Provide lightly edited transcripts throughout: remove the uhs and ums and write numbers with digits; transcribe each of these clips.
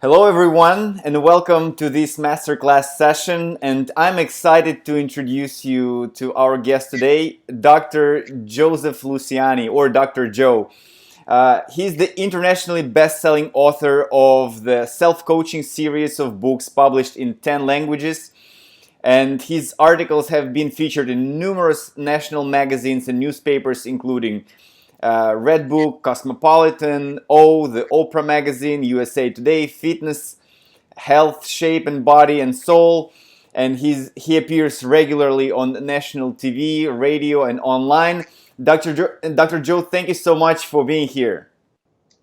Hello, everyone, and welcome to this masterclass session. And I'm excited to introduce you to our guest today, Dr. Joseph Luciani, or Dr. Joe. He's the internationally best-selling author of the self-coaching series of books published in 10 languages. And his articles have been featured in numerous national magazines and newspapers, including Red Book, Cosmopolitan, the Oprah Magazine, USA Today, Fitness, Health, Shape and Body and Soul. And he appears regularly on national TV, radio, and online. Dr. Joe, thank you so much for being here.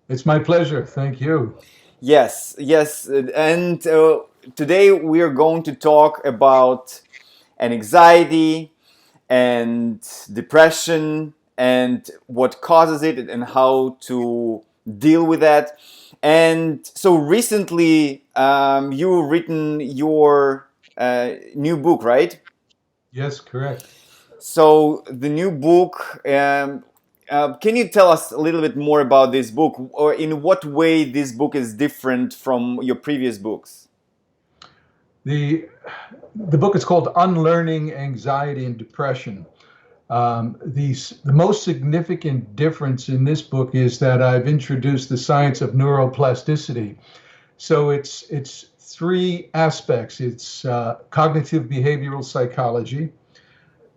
It's my pleasure. Thank you. Yes. And today we are going to talk about anxiety and depression and what causes it and how to deal with that. And so recently, you've written your new book, right? Yes, correct. So the new book, can you tell us a little bit more about this book, or in what way this book is different from your previous books? The the book is called Unlearning Anxiety and Depression. The most significant difference in this book is that I've introduced the science of neuroplasticity. So it's three aspects. It's cognitive behavioral psychology,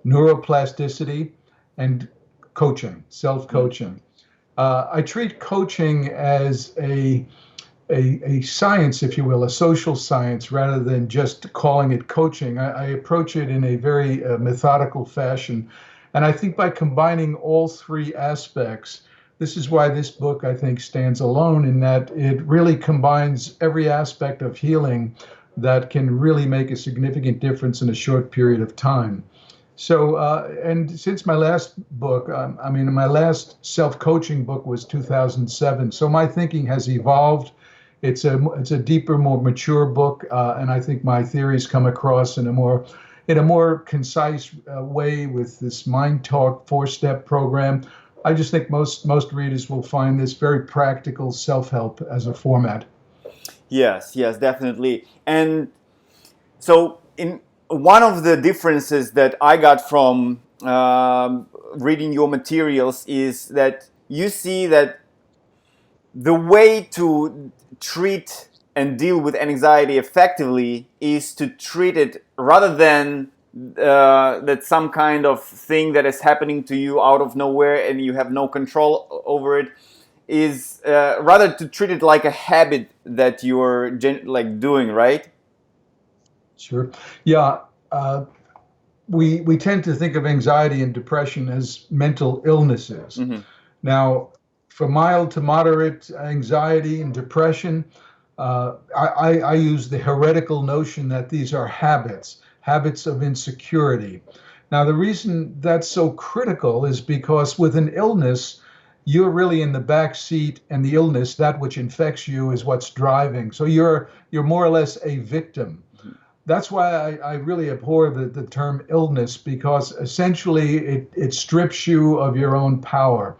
neuroplasticity, and coaching, self-coaching. I treat coaching as a science, if you will, a social science, rather than just calling it coaching. I approach it in a very methodical fashion. And I think by combining all three aspects, this is why this book, I think, stands alone in that it really combines every aspect of healing that can really make a significant difference in a short period of time. So, and since my last book, my last self-coaching book was 2007. So my thinking has evolved. It's a deeper, more mature book, and I think my theories come across in a more concise way with this Mind Talk 4-step program. I just think most readers will find this very practical self-help as a format. Yes, definitely. And so, in one of the differences that I got from reading your materials is that you see that the way to treat and deal with anxiety effectively is to treat it rather than that some kind of thing that is happening to you out of nowhere and you have no control over it, is rather to treat it like a habit that you're doing, right? Sure. Yeah. We tend to think of anxiety and depression as mental illnesses. Mm-hmm. Now, for mild to moderate anxiety and depression, I use the heretical notion that these are habits of insecurity. Now, the reason that's so critical is because with an illness, you're really in the back seat, and the illness, that which infects you, is what's driving. So you're more or less a victim. That's why I really abhor the term illness, because essentially it strips you of your own power.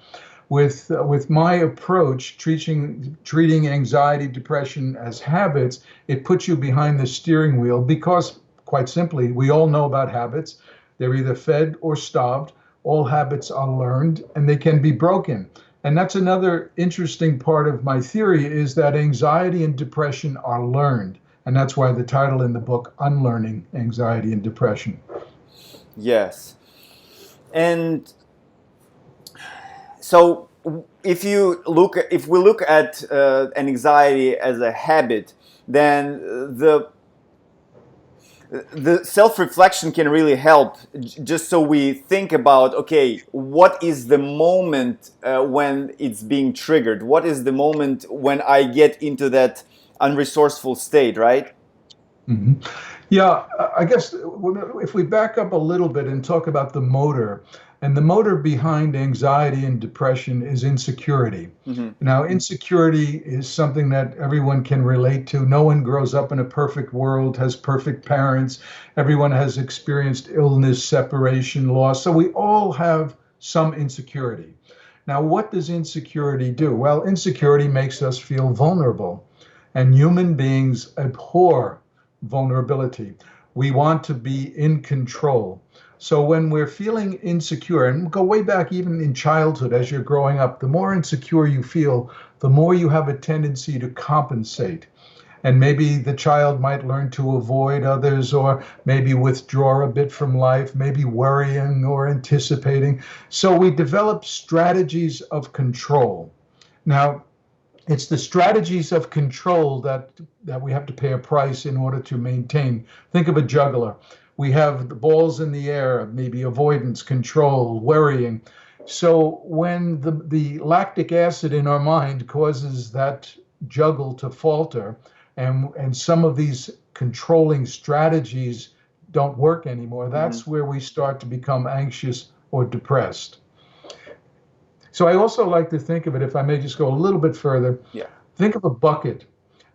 With my approach, treating anxiety, depression as habits, it puts you behind the steering wheel because, quite simply, we all know about habits. They're either fed or starved. All habits are learned, and they can be broken. And that's another interesting part of my theory, is that anxiety and depression are learned. And that's why the title in the book, Unlearning Anxiety and Depression. Yes. And so if we look at anxiety as a habit, then the self-reflection can really help, just so we think about, okay, what is the moment when it's being triggered? What is the moment when I get into that unresourceful state, right? Mm-hmm. Yeah, I guess if we back up a little bit and talk about the motor, and the motor behind anxiety and depression is insecurity. Mm-hmm. Now, insecurity is something that everyone can relate to. No one grows up in a perfect world, has perfect parents. Everyone has experienced illness, separation, loss. So we all have some insecurity. Now, what does insecurity do? Well, insecurity makes us feel vulnerable. And human beings abhor vulnerability. We want to be in control. So when we're feeling insecure, and go way back even in childhood as you're growing up, the more insecure you feel, the more you have a tendency to compensate. And maybe the child might learn to avoid others or maybe withdraw a bit from life, maybe worrying or anticipating. So we develop strategies of control. Now, it's the strategies of control that we have to pay a price in order to maintain. Think of a juggler. We have the balls in the air, maybe avoidance, control, worrying. So when the lactic acid in our mind causes that juggle to falter, and some of these controlling strategies don't work anymore, Hmm. that's where we start to become anxious or depressed. So I also like to think of it, if I may just go a little bit further, Yeah. think of a bucket.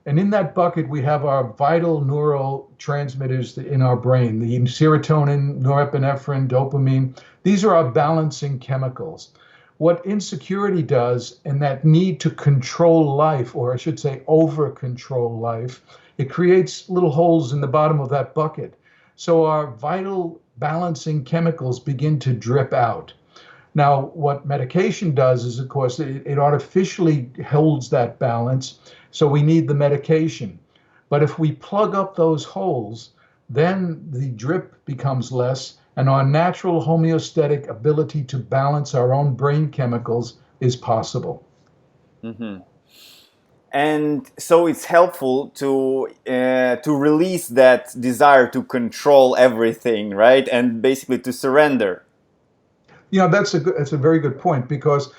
And in that bucket, we have our vital neurotransmitters in our brain, the serotonin, norepinephrine, dopamine. These are our balancing chemicals. What insecurity does, and that need to control life, or I should say, over control life, it creates little holes in the bottom of that bucket. So our vital balancing chemicals begin to drip out. Now, what medication does is, of course, it artificially holds that balance. So we need the medication. But if we plug up those holes, then the drip becomes less, and our natural homeostatic ability to balance our own brain chemicals is possible. Hmm. And so it's helpful to release that desire to control everything, right? And basically to surrender. That's a very good point because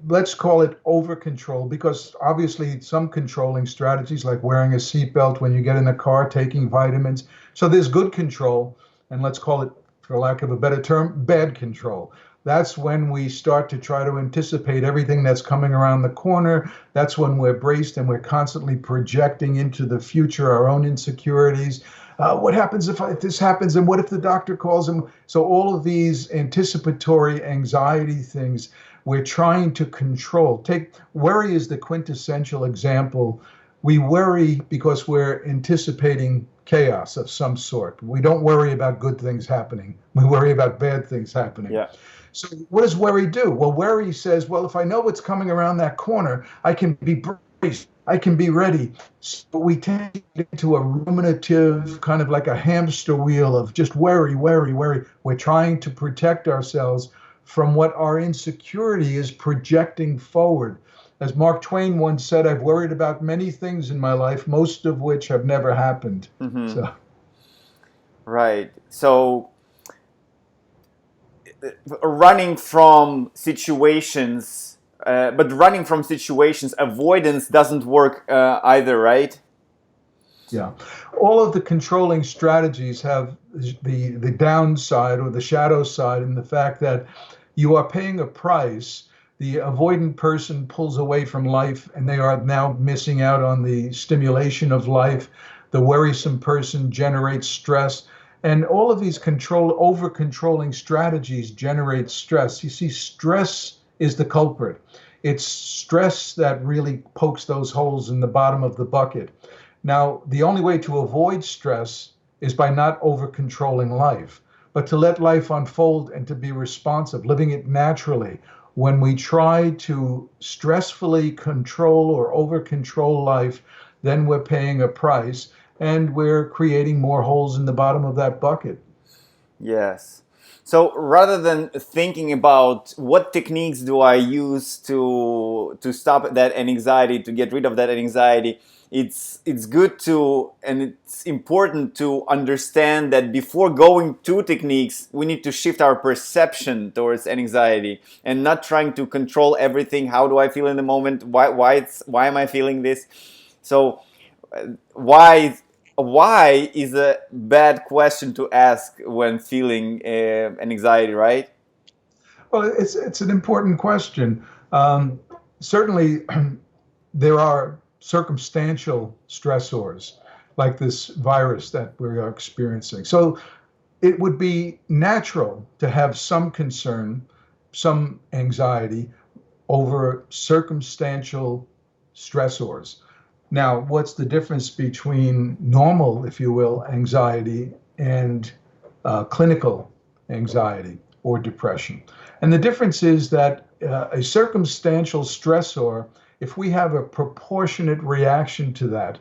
let's call it over control because obviously some controlling strategies like wearing a seatbelt when you get in the car, taking vitamins. So there's good control, and let's call it, for lack of a better term, bad control. That's when we start to try to anticipate everything that's coming around the corner. That's when we're braced and we're constantly projecting into the future our own insecurities. What happens if this happens? And what if the doctor calls him? So, all of these anticipatory anxiety things we're trying to control. Take worry is the quintessential example. We worry because we're anticipating chaos of some sort. We don't worry about good things happening. We worry about bad things happening. Yeah. So what does worry do? Well, worry says, well, if I know what's coming around that corner, I can be braced. I can be ready. So we tend to get into a ruminative, kind of like a hamster wheel of just worry, worry, worry. We're trying to protect ourselves from what our insecurity is projecting forward. As Mark Twain once said, I've worried about many things in my life, most of which have never happened. Hmm. So, Right. So running from situations, but running from situations, avoidance doesn't work either, right? yeah, all of the controlling strategies have the downside or the shadow side in the fact that you are paying a price. The avoidant person pulls away from life and they are now missing out on the stimulation of life. The worrisome person generates stress. And all of these over controlling strategies generate stress. You see, stress is the culprit. It's stress that really pokes those holes in the bottom of the bucket. Now, the only way to avoid stress is by not over controlling life, but to let life unfold and to be responsive, living it naturally. When we try to stressfully control or over control life, then we're paying a price and we're creating more holes in the bottom of that bucket. Yes. So rather than thinking about what techniques do I use to stop that anxiety, to get rid of that anxiety, it's good to and it's important to understand that before going to techniques, we need to shift our perception towards anxiety and not trying to control everything. How do I feel in the moment? Why am I feeling this? So why is a bad question to ask when feeling an anxiety, right? Well, it's an important question. Certainly, there are circumstantial stressors like this virus that we're experiencing. So it would be natural to have some concern, some anxiety over circumstantial stressors. Now, what's the difference between normal, if you will, anxiety and clinical anxiety or depression? And the difference is that a circumstantial stressor, if we have a proportionate reaction to that,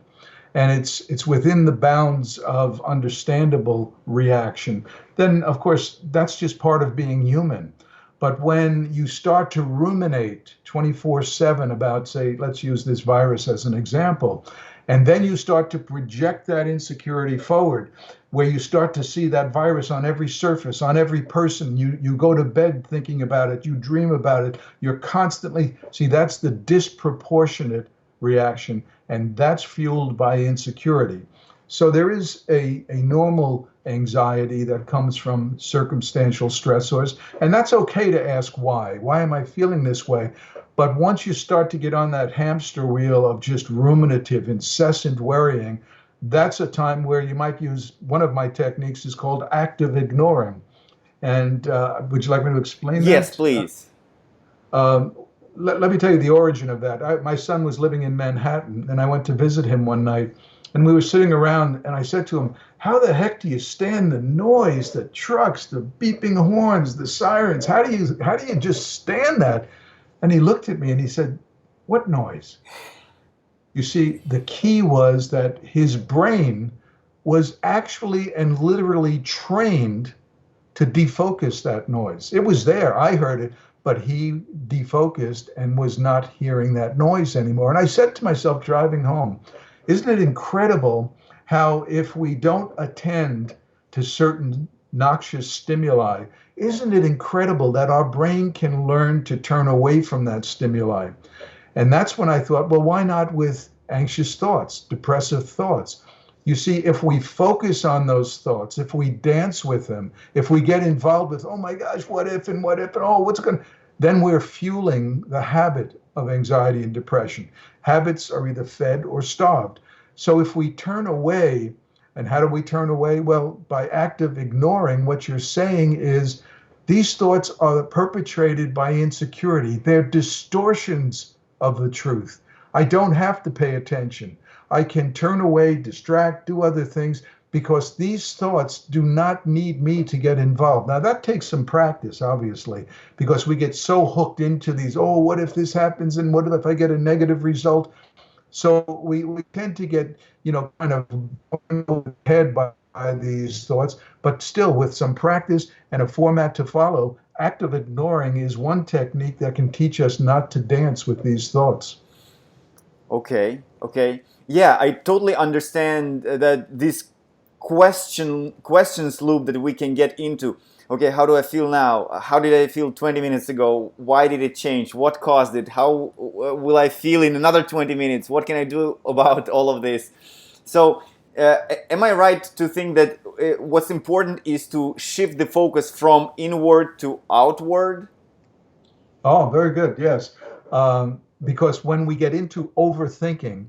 and it's within the bounds of understandable reaction, then of course that's just part of being human. But when you start to ruminate 24/7 about, say, let's use this virus as an example, and then you start to project that insecurity forward, where you start to see that virus on every surface, on every person, you go to bed thinking about it, you dream about it, you're constantly, see, that's the disproportionate reaction, and that's fueled by insecurity. So there is a normal anxiety that comes from circumstantial stressors, and that's okay to ask why. Why am I feeling this way? But once you start to get on that hamster wheel of just ruminative, incessant worrying, that's a time where you might use one of my techniques is called active ignoring. And would you like me to explain Yes, that? please. Um, let me tell you the origin of that. My son was living in Manhattan, and I went to visit him one night, and we were sitting around, and I said to him, "How the heck do you stand the noise, the trucks, the beeping horns, the sirens? How do you just stand that?" And he looked at me and he said, "What noise?" You see, the key was that his brain was actually and literally trained to defocus that noise. It was there, I heard it, but he defocused and was not hearing that noise anymore. And I said to myself driving home, isn't it incredible how if we don't attend to certain noxious stimuli, isn't it incredible that our brain can learn to turn away from that stimuli? And that's when I thought, well, why not with anxious thoughts, depressive thoughts? You see, if we focus on those thoughts, if we dance with them, if we get involved with, oh my gosh, what if, and oh, what's going, then we're fueling the habit of anxiety and depression. Habits are either fed or starved. So if we turn away, and how do we turn away? Well, by active ignoring, what you're saying is these thoughts are perpetrated by insecurity. They're distortions of the truth. I don't have to pay attention. I can turn away, distract, do other things because these thoughts do not need me to get involved. Now, that takes some practice, obviously, because we get so hooked into these, oh, what if this happens? And what if I get a negative result? So we tend to get, kind of head by these thoughts, but still with some practice and a format to follow, active ignoring is one technique that can teach us not to dance with these thoughts. Okay, okay. Yeah, I totally understand that this questions loop that we can get into. Okay, how do I feel now? How did I feel 20 minutes ago? Why did it change? What caused it? How will I feel in another 20 minutes? What can I do about all of this? So, am I right to think that what's important is to shift the focus from inward to outward? Oh, very good. Yes. Because when we get into overthinking,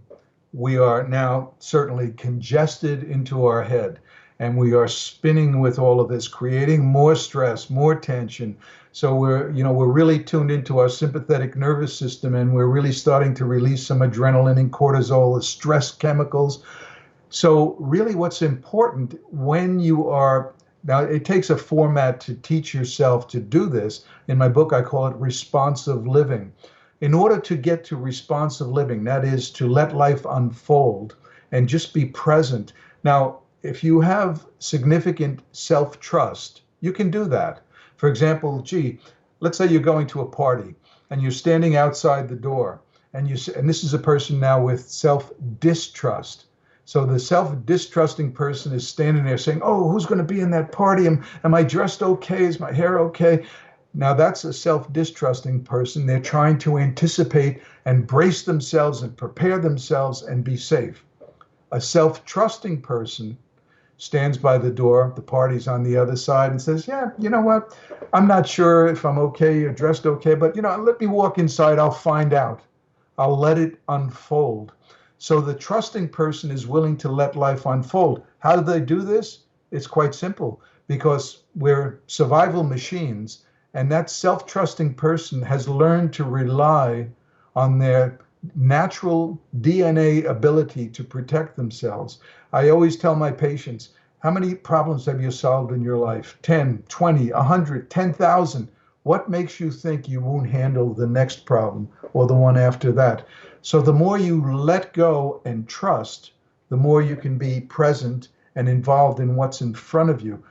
we are now certainly congested into our head and we are spinning with all of this, creating more stress, more tension. So we're really tuned into our sympathetic nervous system and we're really starting to release some adrenaline and cortisol, the stress chemicals. So, really, what's important when you are now, it takes a format to teach yourself to do this. In my book, I call it responsive living. In order to get to responsive living, that is to let life unfold and just be present. Now, if you have significant self trust, you can do that. For example, gee, let's say you're going to a party and you're standing outside the door, and this is a person now with self distrust. So the self-distrusting person is standing there saying, "Oh, who's going to be in that party? Am I dressed okay? Is my hair okay?" Now that's a self-distrusting person. They're trying to anticipate and brace themselves and prepare themselves and be safe. A self-trusting person stands by the door, the party's on the other side, and says, "Yeah, you know what? I'm not sure if I'm okay or dressed okay, but let me walk inside. I'll find out. I'll let it unfold." So the trusting person is willing to let life unfold. How do they do this? It's quite simple because we're survival machines, and that self trusting person has learned to rely on their natural DNA ability to protect themselves. I always tell my patients, how many problems have you solved in your life? 10, 20, 100, 10,000. What makes you think you won't handle the next problem or the one after that? So the more you let go and trust, the more you can be present and involved in what's in front of you.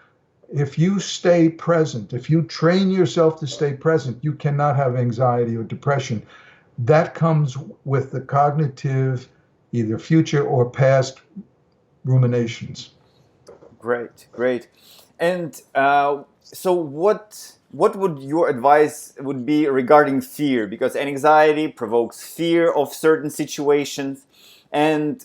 If you stay present, if you train yourself to stay present, you cannot have anxiety or depression. That comes with the cognitive, either future or past ruminations. Great, great. And so, what would your advice would be regarding fear? Because anxiety provokes fear of certain situations, and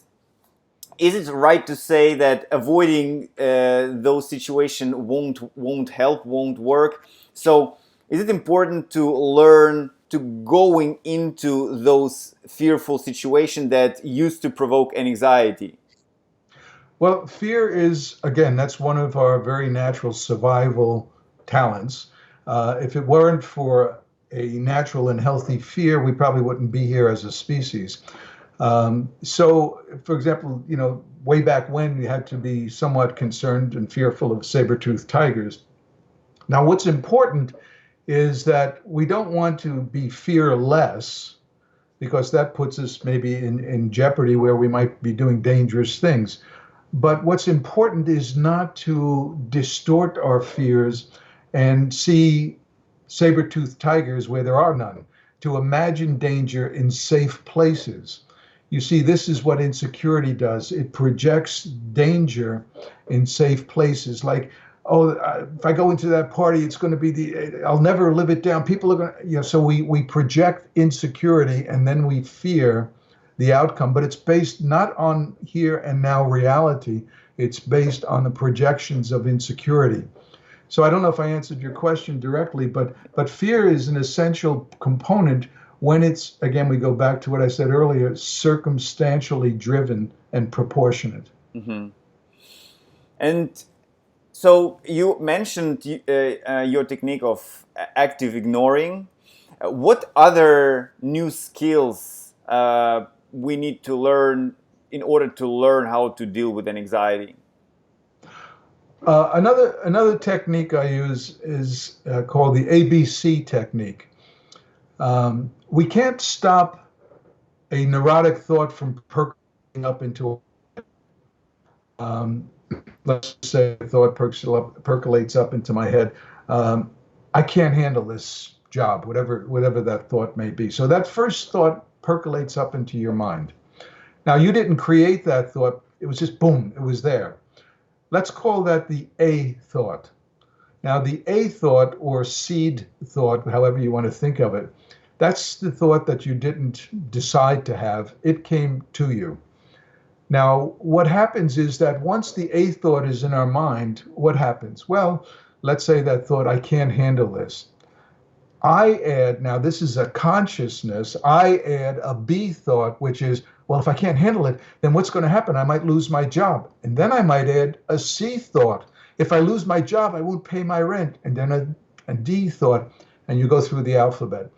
is it right to say that avoiding those situations won't help, won't work? So, is it important to learn to going into those fearful situations that used to provoke anxiety? Well, fear is, again, that's one of our very natural survival talents. If it weren't for a natural and healthy fear, we probably wouldn't be here as a species. So, for example, way back when we had to be somewhat concerned and fearful of saber-toothed tigers. Now, what's important is that we don't want to be fearless because that puts us maybe in jeopardy where we might be doing dangerous things. But what's important is not to distort our fears and see saber-toothed tigers where there are none, to imagine danger in safe places. You see, this is what insecurity does. It projects danger in safe places. Like, oh, if I go into that party, it's going to be I'll never live it down. People are going to, so we project insecurity and then we fear the outcome, but it's based not on here and now reality. It's based on the projections of insecurity. So I don't know if I answered your question directly, but fear is an essential component when it's, again, we go back to what I said earlier, circumstantially driven and proportionate. Mm-hmm. And so you mentioned your technique of active ignoring. What other new skills we need to learn in order to learn how to deal with an anxiety? Another technique I use is called the ABC technique. We can't stop a neurotic thought from percolating up into um, let's say a thought percolates up into my head. Um, I can't handle this job, whatever that thought may be. So that first thought percolates up into your mind. Now you didn't create that thought; it was just boom, it was there. Let's call that the A thought. Now the A thought or seed thought, however you want to think of it, that's the thought that you didn't decide to have. It came to you. Now, what happens is that once the A thought is in our mind, what happens? Well, let's say that thought, I can't handle this. I add, now this is a consciousness, I add a B thought, which is, well, if I can't handle it, then what's going to happen? I might lose my job. And then I might add a C thought. If I lose my job, I won't pay my rent. And then a D thought, and you go through the alphabet.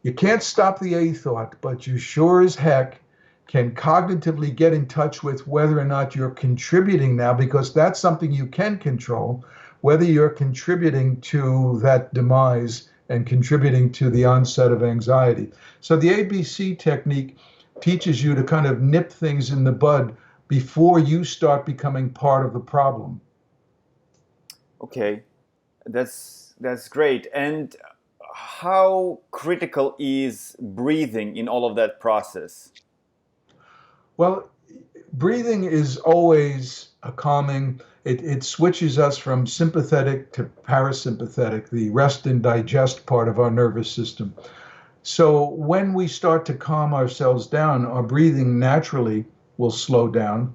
You can't stop the A thought, but you sure as heck can cognitively get in touch with whether or not you're contributing now, because that's something you can control, whether you're contributing to that demise and contributing to the onset of anxiety. So the ABC technique teaches you to kind of nip things in the bud before you start becoming part of the problem. Okay, that's great. And how critical is breathing in all of that process? Well, breathing is always a calming. It switches us from sympathetic to parasympathetic, the rest and digest part of our nervous system. So when we start to calm ourselves down, our breathing naturally will slow down.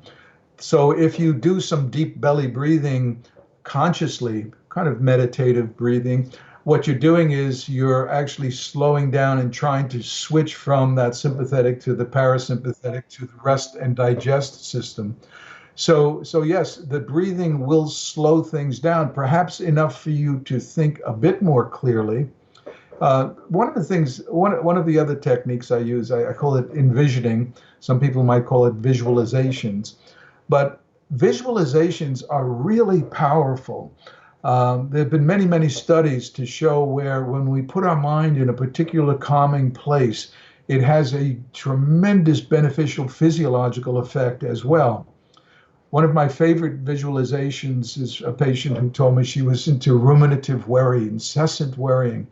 So if you do some deep belly breathing consciously, kind of meditative breathing, what you're doing is you're actually slowing down and trying to switch from that sympathetic to the parasympathetic to the rest and digest system. So yes, the breathing will slow things down, perhaps enough for you to think a bit more clearly. One of the things, one of the other techniques I use, I call it envisioning. Some people might call it visualizations, but visualizations are really powerful. There have been many, many studies to show where when we put our mind in a particular calming place, it has a tremendous beneficial physiological effect as well. One of my favorite visualizations is a patient who told me she was into ruminative worry, incessant worrying.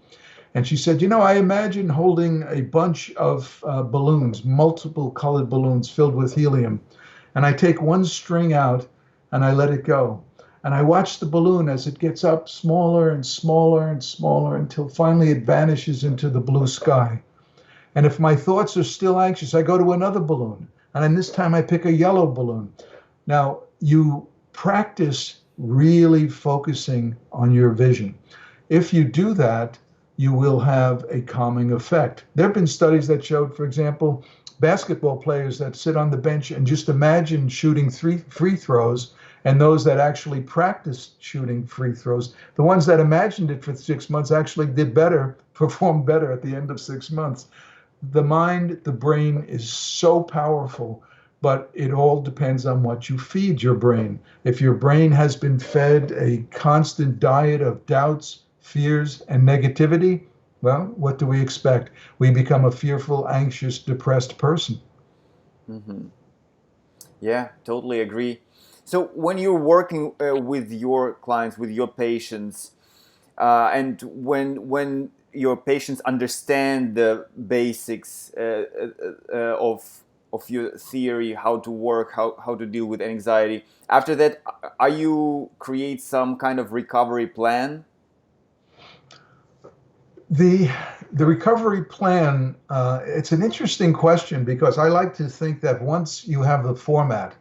And she said, I imagine holding a bunch of balloons, multiple colored balloons filled with helium. And I take one string out and I let it go. And I watch the balloon as it gets up smaller and smaller and smaller until finally it vanishes into the blue sky. And if my thoughts are still anxious, I go to another balloon. And then this time I pick a yellow balloon. Now, you practice really focusing on your vision. If you do that, you will have a calming effect. There have been studies that showed, for example, basketball players that sit on the bench and just imagine shooting three free throws, and those that actually practiced shooting free throws, the ones that imagined it for 6 months actually did better, performed better at the end of 6 months. The mind, the brain is so powerful, but it all depends on what you feed your brain. If your brain has been fed a constant diet of doubts, fears, and negativity, well, what do we expect? We become a fearful, anxious, depressed person. Hmm. Yeah, totally agree. So when you're working with your clients, with your patients, and when your patients understand the basics of your theory, how to work, how to deal with anxiety, after that, are you create some kind of recovery plan? The the recovery plan, it's an interesting question because I like to think that once you have the format,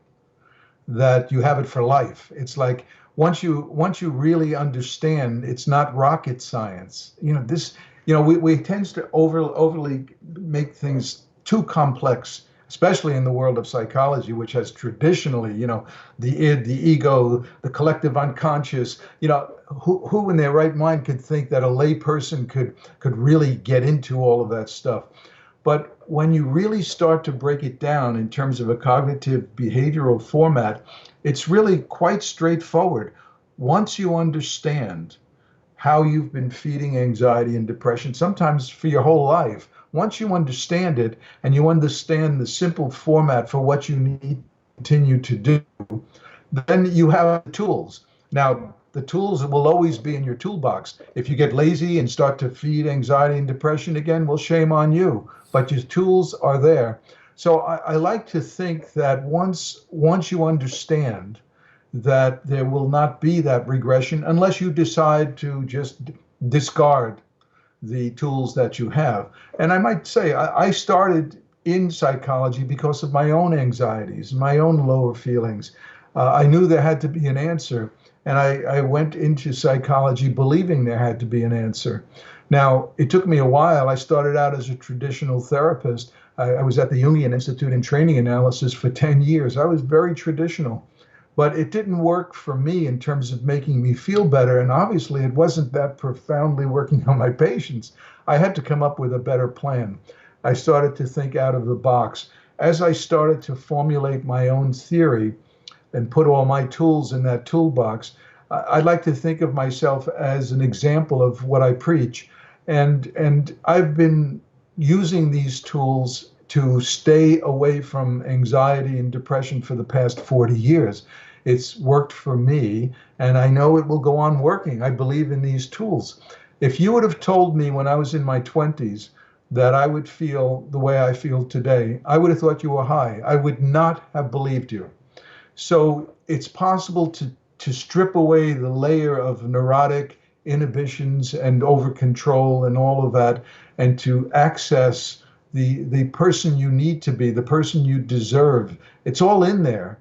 that you have it for life. It's like once you really understand, it's not rocket science. We tend to overly make things too complex, especially in the world of psychology, which has traditionally, the id, the ego, the collective unconscious. Who in their right mind could think that a layperson could really get into all of that stuff? But when you really start to break it down in terms of a cognitive behavioral format, it's really quite straightforward. Once you understand how you've been feeding anxiety and depression, sometimes for your whole life, once you understand it and you understand the simple format for what you need to continue to do, then you have tools. Now, the tools will always be in your toolbox. If you get lazy and start to feed anxiety and depression again, well, shame on you. But your tools are there. So I like to think that once you understand that there will not be that regression unless you decide to just discard the tools that you have. And I might say I started in psychology because of my own anxieties, my own lower feelings. I knew there had to be an answer, and I went into psychology believing there had to be an answer. Now, it took me a while. I started out as a traditional therapist. I was at the Jungian Institute in training analysis for 10 years. I was very traditional, but it didn't work for me in terms of making me feel better. And obviously, it wasn't that profoundly working on my patients. I had to come up with a better plan. I started to think out of the box. As I started to formulate my own theory and put all my tools in that toolbox, I'd like to think of myself as an example of what I preach. And I've been using these tools to stay away from anxiety and depression for the past 40 years. It's worked for me, and I know it will go on working. I believe in these tools. If you would have told me when I was in my 20s that I would feel the way I feel today, I would have thought you were high. I would not have believed you. So it's possible to strip away the layer of neurotic inhibitions and over control and all of that, and to access the person you need to be, the person you deserve. It's all in there.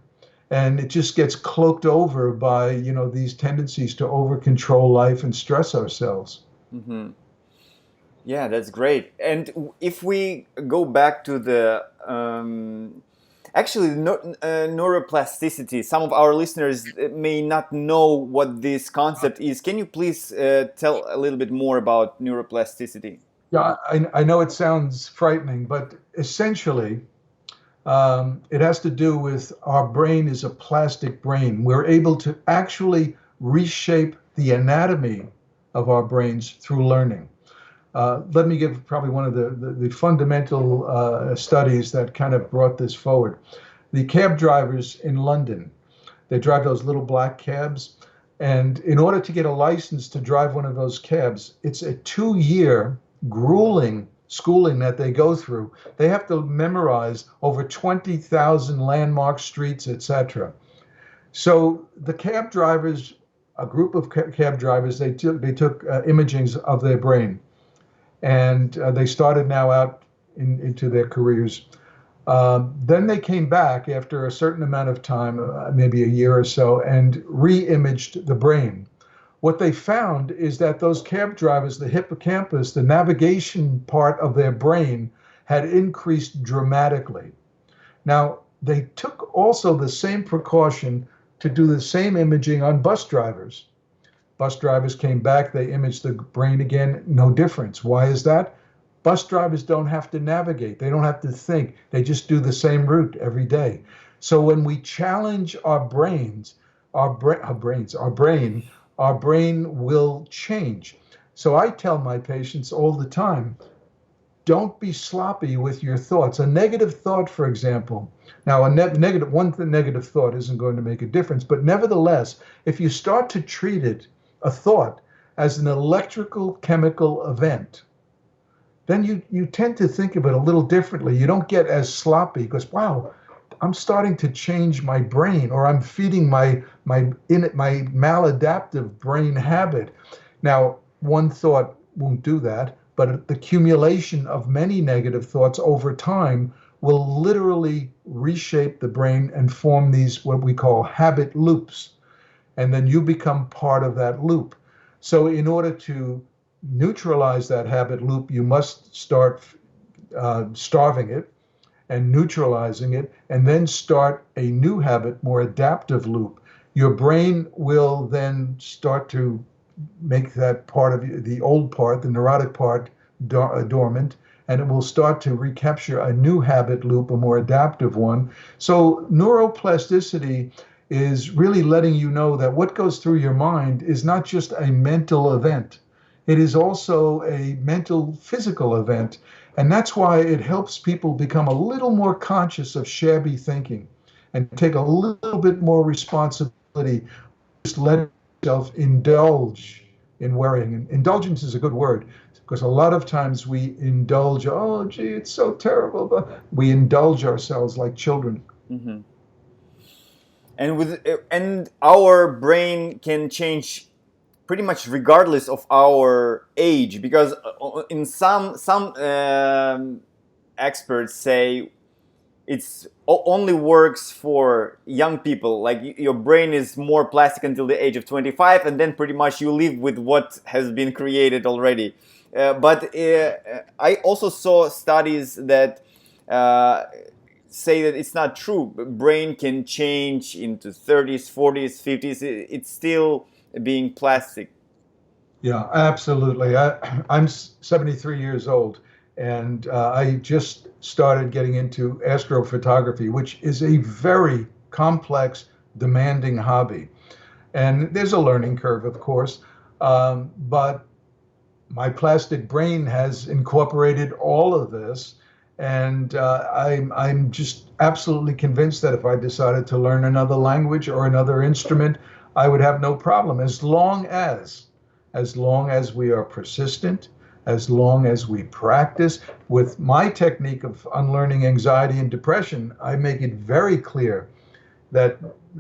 And it just gets cloaked over by, these tendencies to over control life and stress ourselves. Hmm. Yeah, that's great. And if we go back to the Actually, neuroplasticity. Some of our listeners may not know what this concept is. Can you please tell a little bit more about neuroplasticity? Yeah, I know it sounds frightening, but essentially, it has to do with our brain is a plastic brain. We're able to actually reshape the anatomy of our brains through learning. Let me give probably one of the fundamental studies that kind of brought this forward. The cab drivers in London, they drive those little black cabs. And in order to get a license to drive one of those cabs, it's a 2 year grueling schooling that they go through. They have to memorize over 20,000 landmark streets, etc. So the cab drivers, a group of cab drivers, they took imagings of their brain, and they started now out into their careers. Then they came back after a certain amount of time, maybe a year or so, and re-imaged the brain. What they found is that those cab drivers, the hippocampus, the navigation part of their brain, had increased dramatically. Now, they took also the same precaution to do the same imaging on bus drivers. Bus drivers came back, they imaged the brain again, no difference. Why is that? Bus drivers don't have to navigate, they don't have to think, they just do the same route every day. So when we challenge our brains, our brain will change. So I tell my patients all the time, don't be sloppy with your thoughts. A negative thought, for example. Now, negative thought isn't going to make a difference, but nevertheless, if you start to treat it, a thought, as an electrical chemical event, then you tend to think of it a little differently. You don't get as sloppy because, wow, I'm starting to change my brain, or I'm feeding my maladaptive brain habit. Now, one thought won't do that, but the accumulation of many negative thoughts over time will literally reshape the brain and form these what we call habit loops. And then you become part of that loop. So in order to neutralize that habit loop, you must start starving it and neutralizing it, and then start a new habit, more adaptive loop. Your brain will then start to make that part of the old part, the neurotic part, dormant, and it will start to recapture a new habit loop, a more adaptive one. So neuroplasticity is really letting you know that what goes through your mind is not just a mental event. It is also a mental, physical event. And that's why it helps people become a little more conscious of shabby thinking and take a little bit more responsibility. Just let yourself indulge in worrying. And indulgence is a good word because a lot of times we indulge, oh, gee, it's so terrible. But we indulge ourselves like children. Hmm. And our brain can change pretty much regardless of our age, because in some experts say it's only works for young people. Like your brain is more plastic until the age of 25, and then pretty much you live with what has been created already. But I also saw studies that uh, say that it's not true. Brain can change into 30s, 40s, 50s. It's still being plastic. Yeah, absolutely. I'm 73 years old, and I just started getting into astrophotography, which is a very complex, demanding hobby. And there's a learning curve, of course, but my plastic brain has incorporated all of this. And I'm just absolutely convinced that if I decided to learn another language or another instrument, I would have no problem as long as we are persistent, as long as we practice. With my technique of unlearning anxiety and depression, I make it very clear that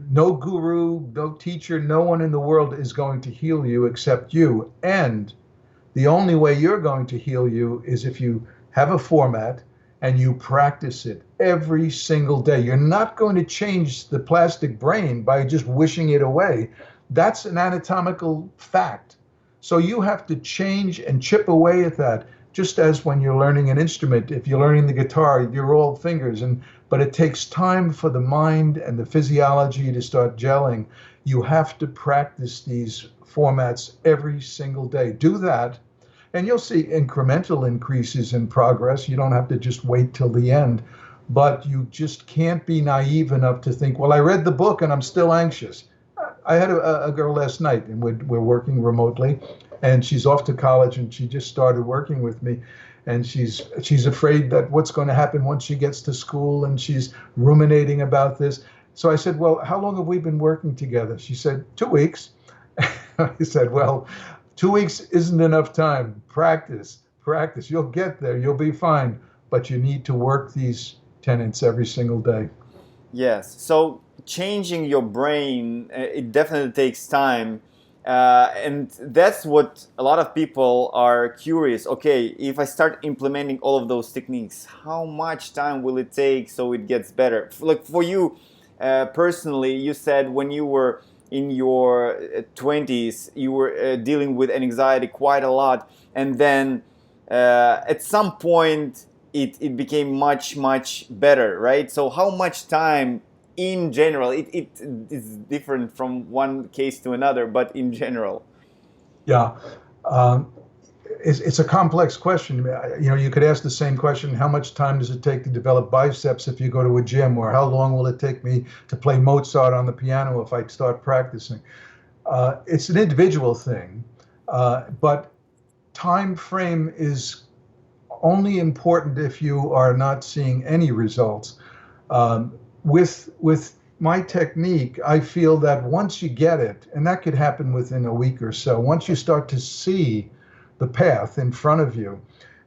no guru, no teacher, no one in the world is going to heal you except you. And the only way you're going to heal you is if you have a format and you practice it every single day. You're not going to change the plastic brain by just wishing it away. That's an anatomical fact. So you have to change and chip away at that. Just as when you're learning an instrument, if you're learning the guitar, you're all fingers. And but it takes time for the mind and the physiology to start gelling. You have to practice these formats every single day. Do that, and you'll see incremental increases in progress. You don't have to just wait till the end, but you just can't be naive enough to think, well, I read the book and I'm still anxious. I had a girl last night, and we're working remotely, and she's off to college, and she just started working with me, and she's afraid that what's going to happen once she gets to school, and she's ruminating about this. So I said, well, how long have we been working together? She said, 2 weeks. I said, well, 2 weeks isn't enough time. Practice, practice. You'll get there. You'll be fine. But you need to work these tenets every single day. Yes. So changing your brain, it definitely takes time. And that's what a lot of people are curious. Okay, if I start implementing all of those techniques, how much time will it take so it gets better? Like for you personally, you said when you were in your 20s, you were dealing with anxiety quite a lot. And then at some point, it became much, much better, right? So how much time in general, it is different from one case to another, but in general. Yeah. Um, it's a complex question. You know, you could ask the same question: how much time does it take to develop biceps if you go to a gym, or how long will it take me to play Mozart on the piano if I start practicing? It's an individual thing, but time frame is only important if you are not seeing any results. With my technique, I feel that once you get it, and that could happen within a week or so, once you start to see the path in front of you,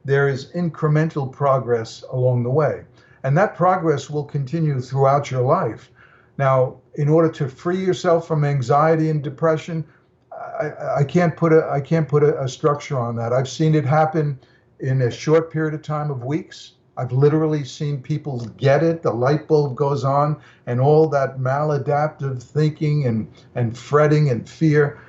there is incremental progress along the way. And that progress will continue throughout your life. Now, in order to free yourself from anxiety and depression, I can't put a structure on that. I've seen it happen in a short period of time of weeks. I've literally seen people get it, the light bulb goes on, and all that maladaptive thinking and fretting and fear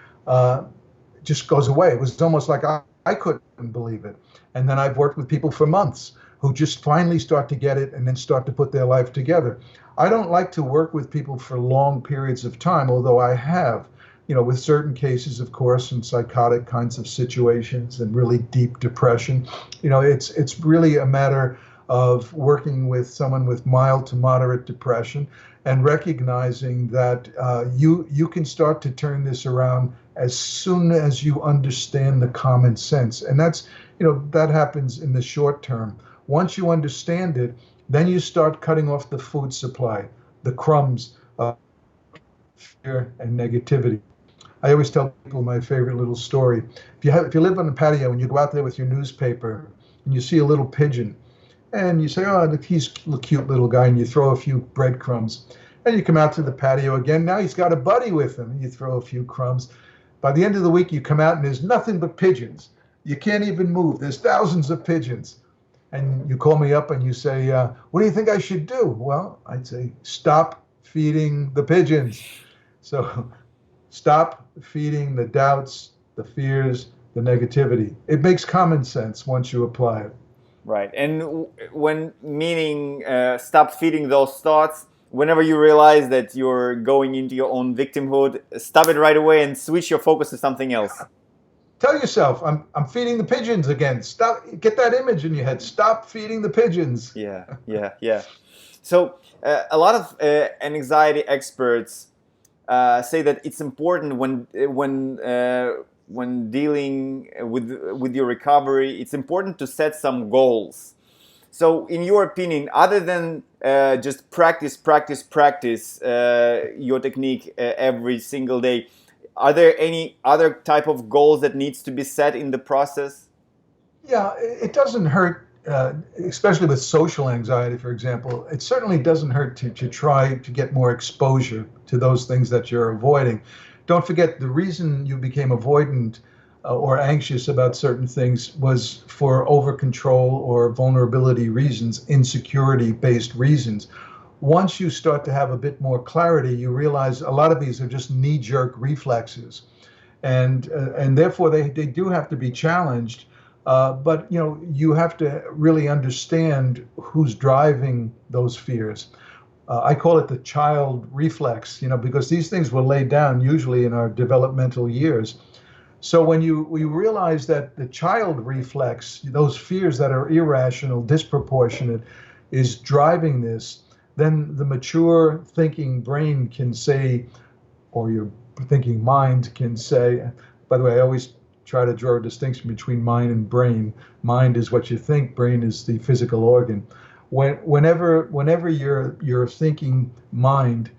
just goes away. It was almost like I couldn't believe it. And then I've worked with people for months who just finally start to get it and then start to put their life together. I don't like to work with people for long periods of time, although I have, you know, with certain cases, of course, in psychotic kinds of situations and really deep depression. You know, it's really a matter of working with someone with mild to moderate depression and recognizing that you can start to turn this around as soon as you understand the common sense. And that's, you know, that happens in the short term. Once you understand it, then you start cutting off the food supply, the crumbs of fear and negativity. I always tell people my favorite little story. If you live on the patio and you go out there with your newspaper and you see a little pigeon and you say, oh, look, he's a cute little guy, and you throw a few breadcrumbs. And you come out to the patio again. Now he's got a buddy with him, and you throw a few crumbs. By the end of the week, you come out and there's nothing but pigeons. You can't even move. There's thousands of pigeons. And you call me up and you say, what do you think I should do? Well, I'd say, stop feeding the pigeons. So stop feeding the doubts, the fears, the negativity. It makes common sense once you apply it. Right. And when meaning stop feeding those thoughts, whenever you realize that you're going into your own victimhood, stop it right away and switch your focus to something else. Tell yourself, I'm feeding the pigeons again. Stop, get that image in your head. Stop feeding the pigeons. Yeah. So a lot of anxiety experts say that it's important when dealing with your recovery, it's important to set some goals. So, in your opinion, other than just practice your technique every single day, are there any other type of goals that needs to be set in the process? Yeah, it doesn't hurt, especially with social anxiety, for example. It certainly doesn't hurt to try to get more exposure to those things that you're avoiding. Don't forget, the reason you became avoidant or anxious about certain things was for over control or vulnerability reasons, insecurity based reasons. Once you start to have a bit more clarity, you realize a lot of these are just knee jerk reflexes. And therefore, they do have to be challenged. But you have to really understand who's driving those fears. I call it the child reflex, because these things were laid down usually in our developmental years. So when we realize that the child reflex, those fears that are irrational, disproportionate, is driving this, then the mature thinking brain can say, or your thinking mind can say, by the way, I always try to draw a distinction between mind and brain. Mind is what you think, brain is the physical organ. Whenever your thinking mind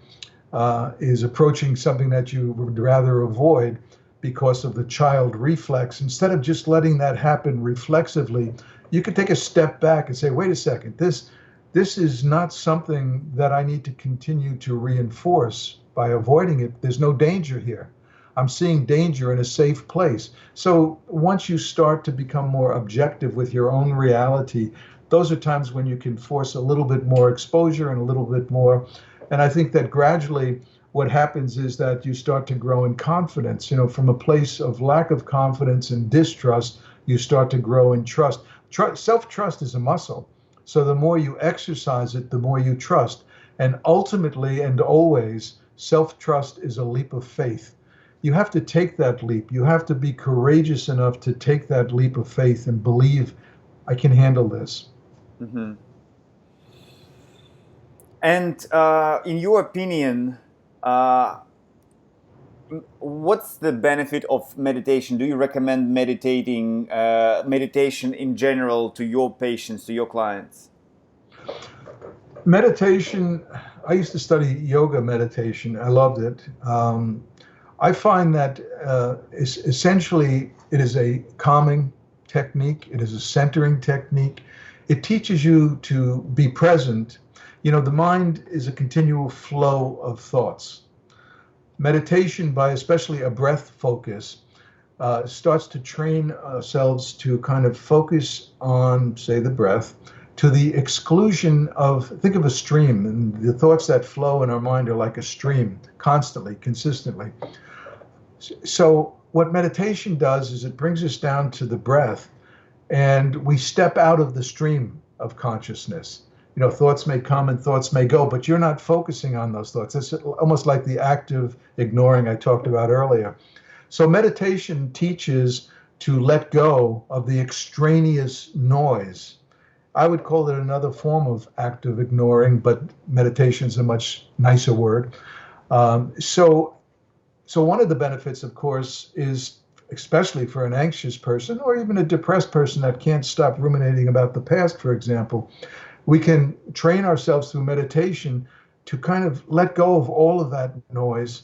is approaching something that you would rather avoid because of the child reflex, instead of just letting that happen reflexively, you can take a step back and say, wait a second, this is not something that I need to continue to reinforce by avoiding it. There's no danger here. I'm seeing danger in a safe place. So once you start to become more objective with your own reality, those are times when you can force a little bit more exposure and a little bit more. And I think that gradually what happens is that you start to grow in confidence. From a place of lack of confidence and distrust, you start to grow in trust. Self-trust is a muscle. So the more you exercise it, the more you trust. And ultimately and always, self-trust is a leap of faith. You have to take that leap. You have to be courageous enough to take that leap of faith and believe, I can handle this. Mm-hmm. And in your opinion, uh, what's the benefit of meditation? Do you recommend meditation in general to your patients, to your clients? Meditation, I used to study yoga meditation. I loved it. I find that essentially it is a calming technique, it is a centering technique. It teaches you to be present. The mind is a continual flow of thoughts. Meditation, by especially a breath focus, starts to train ourselves to kind of focus on, say, the breath, to the exclusion of, think of a stream, and the thoughts that flow in our mind are like a stream, constantly, consistently. So what meditation does is it brings us down to the breath, and we step out of the stream of consciousness. Thoughts may come and thoughts may go, but you're not focusing on those thoughts. It's almost like the active ignoring I talked about earlier. So meditation teaches to let go of the extraneous noise. I would call it another form of active ignoring, but meditation is a much nicer word. So one of the benefits, of course, is especially for an anxious person or even a depressed person that can't stop ruminating about the past, for example, we can train ourselves through meditation to kind of let go of all of that noise,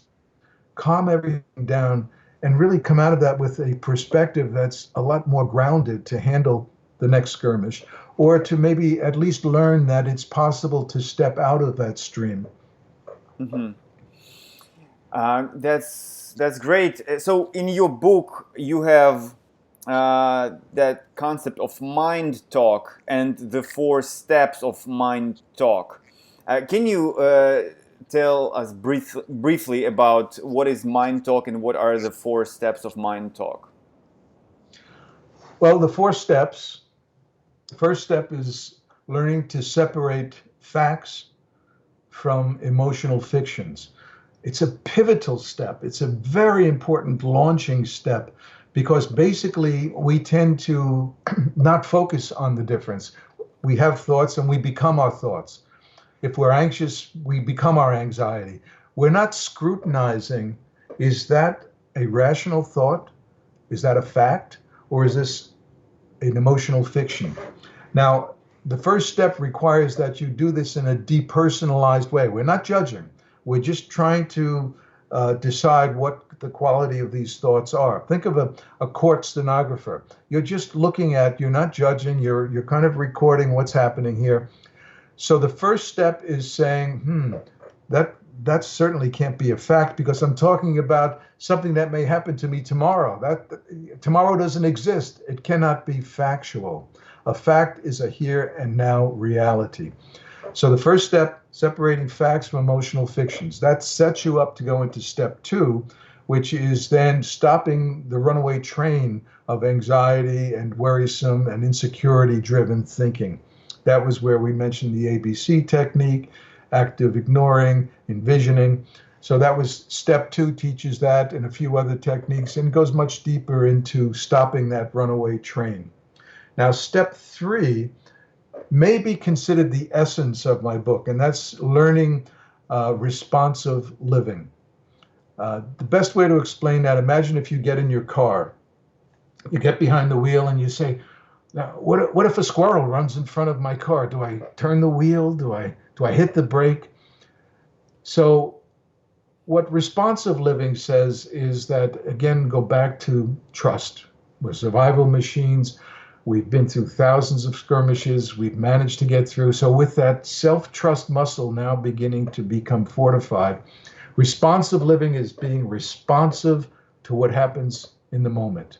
calm everything down, and really come out of that with a perspective that's a lot more grounded to handle the next skirmish, or to maybe at least learn that it's possible to step out of that stream. Mm-hmm. That's great. So in your book, you have that concept of mind talk and the 4 steps of mind talk. Can you tell us briefly about what is mind talk and what are the 4 steps of mind talk? Well, the 4 steps. First step is learning to separate facts from emotional fictions. It's a pivotal step. It's a very important launching step because basically we tend to not focus on the difference. We have thoughts and we become our thoughts. If we're anxious, we become our anxiety. We're not scrutinizing, is that a rational thought? Is that a fact? Or is this an emotional fiction? Now, the first step requires that you do this in a depersonalized way. We're not judging. We're just trying to decide what the quality of these thoughts are. Think of a court stenographer. You're just looking at, you're not judging, you're kind of recording what's happening here. So the first step is saying, that certainly can't be a fact because I'm talking about something that may happen to me tomorrow. That tomorrow doesn't exist. It cannot be factual. A fact is a here and now reality. So the first step, separating facts from emotional fictions, that sets you up to go into step 2, which is then stopping the runaway train of anxiety and worrisome and insecurity driven thinking. That was where we mentioned the ABC technique, active ignoring, envisioning. So that was step two, teaches that and a few other techniques, and goes much deeper into stopping that runaway train. Now, step three may be considered the essence of my book, and that's learning responsive living. The best way to explain that, imagine if you get in your car, you get behind the wheel and you say, now, what if a squirrel runs in front of my car? Do I turn the wheel? Do I hit the brake? So what responsive living says is that, again, go back to trust. We're survival machines. We've been through thousands of skirmishes. We've managed to get through. So with that self-trust muscle now beginning to become fortified, responsive living is being responsive to what happens in the moment.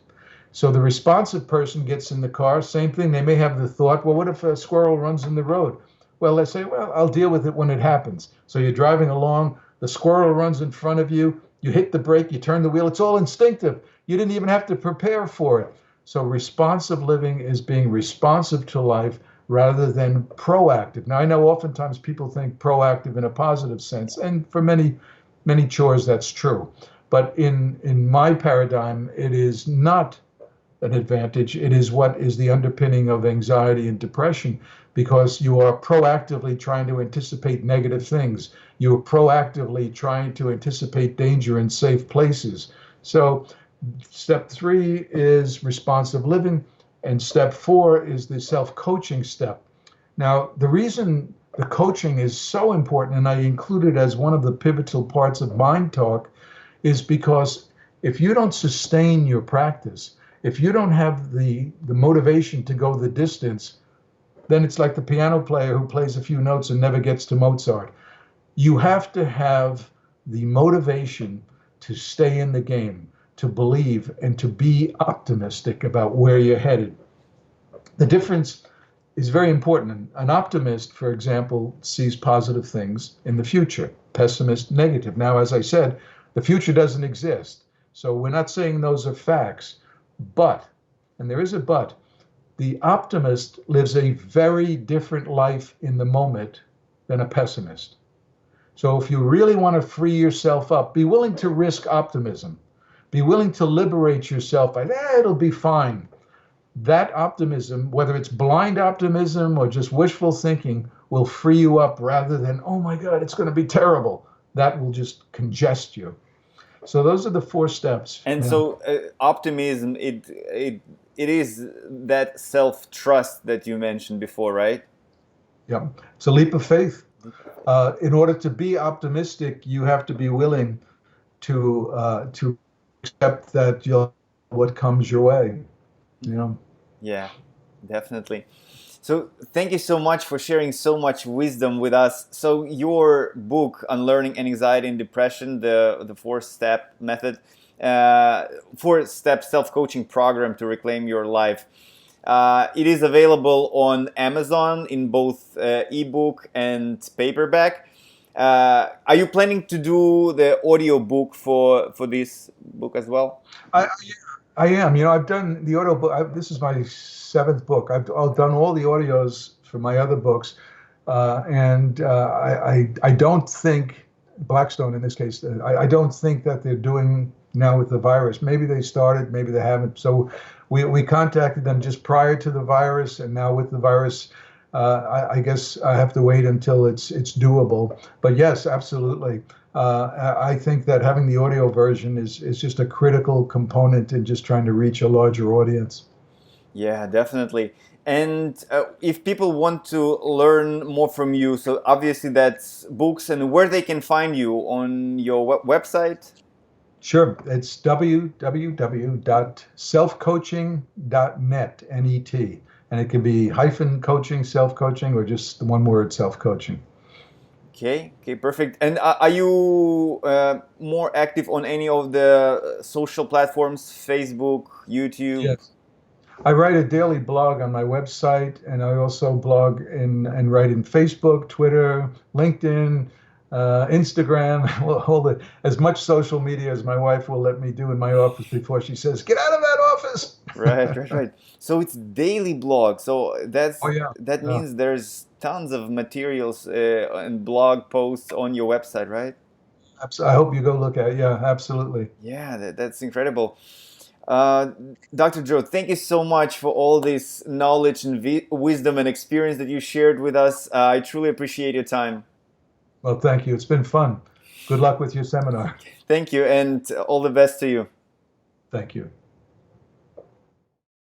So the responsive person gets in the car, same thing. They may have the thought, well, what if a squirrel runs in the road? Well, they say, well, I'll deal with it when it happens. So you're driving along, the squirrel runs in front of you, you hit the brake, you turn the wheel. It's all instinctive. You didn't even have to prepare for it. So responsive living is being responsive to life rather than proactive. Now, I know oftentimes people think proactive in a positive sense, and for many chores, that's true. But in my paradigm, it is not an advantage. It is what is the underpinning of anxiety and depression, because you are proactively trying to anticipate negative things. You are proactively trying to anticipate danger in safe places. So step three is responsive living, and step four is the self-coaching step. Now, the reason the coaching is so important, and I include it as one of the pivotal parts of Mind Talk, is because if you don't sustain your practice, if you don't have the motivation to go the distance, then it's like the piano player who plays a few notes and never gets to Mozart. You have to have the motivation to stay in the game, to believe, and to be optimistic about where you're headed. The difference is very important. An optimist, for example, sees positive things in the future. Pessimist, negative. Now, as I said, the future doesn't exist. So we're not saying those are facts. But, and there is a but, the optimist lives a very different life in the moment than a pessimist. So if you really want to free yourself up, be willing to risk optimism. Be willing to liberate yourself by, it'll be fine. That optimism, whether it's blind optimism or just wishful thinking, will free you up rather than, oh my God, it's going to be terrible. That will just congest you. So those are the four steps. And Yeah. so optimism, it is that self-trust that you mentioned before, right? Yeah. It's a leap of faith. In order to be optimistic, you have to be willing to accept that you'll what comes your way. You know. Yeah, definitely. So thank you so much for sharing so much wisdom with us. So your book, Unlearning Anxiety and Depression, the four-step method, four-step self-coaching program to reclaim your life. It is available on Amazon in both ebook and paperback. Are you planning to do the audio book for this book as well? I am. I've done the audio book. This is my seventh book. I've done all the audios for my other books, and I don't think Blackstone in this case. I don't think that they're doing now with the virus. Maybe they started, maybe they haven't. So we contacted them just prior to the virus, and now with the virus, I guess I have to wait until it's doable. But yes, absolutely. I think that having the audio version is just a critical component in just trying to reach a larger audience. Yeah, definitely. And if people want to learn more from you, so obviously that's books, and where they can find you on your website? Sure. It's www.selfcoaching.net, N-E-T. And it can be hyphen coaching, self-coaching, or just the one word, self-coaching. Okay, perfect. And are you more active on any of the social platforms, Facebook, YouTube? Yes. I write a daily blog on my website, and I also blog and write in Facebook, Twitter, LinkedIn, Instagram, well, hold it, as much social media as my wife will let me do in my office before she says, "Get out of that office." Right, right, right. So it's daily blog. So Oh yeah, that yeah. means there's tons of materials and blog posts on your website, right? I hope you go look at it. Yeah, absolutely. Yeah, that's incredible. Uh, Dr. Joe, thank you so much for all this knowledge and wisdom and experience that you shared with us. I truly appreciate your time. Well, thank you. It's been fun. Good luck with your seminar. Thank you, and all the best to you. Thank you.